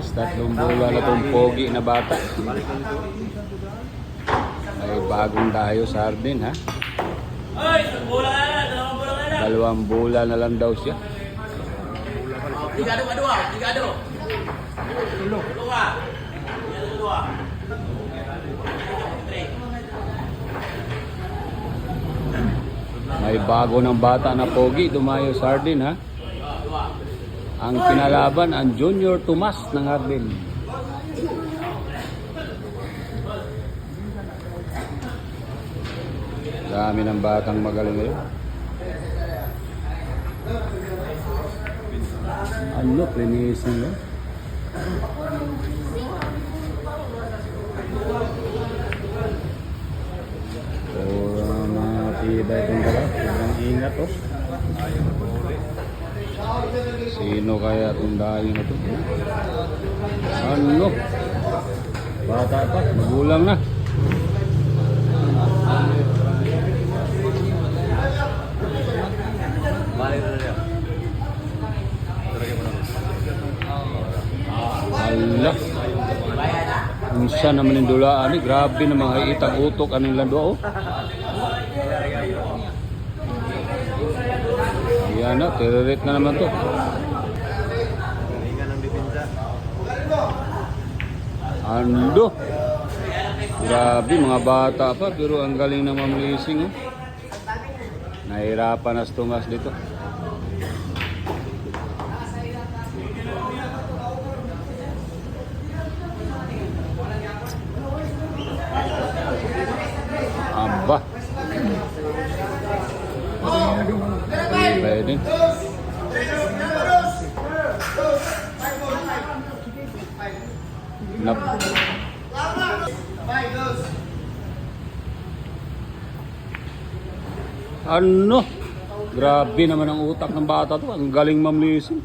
guys, 3 bulan na itong pogi na bata. Ay bagong dayo sardin ha. 2 bulan na lang daw siya. Tigado. May bago ng bata na pogi, dumayo sardin ha. Ang kinalaban, ang Junior Tomas ng Hardin. Dami ng batang magaling ngayon. Ano, plinisin mo? Matibay itong dala. Ang ingat oh. Sino kaya itong dayo na ito? Ano? Bata pa, magulang na. Ala. Minsan naman yung dulaan eh. Grabe na mga itag-utok anong lando oh. Ayan na, terorate na naman to. Ando. Grabe mga bata pa pero ang galing na mamlising oh. Nahirapan na Tomas dito. Aba. Pwede. Ano? Grabe naman ang utak ng bata to. Ang galing mamlisin.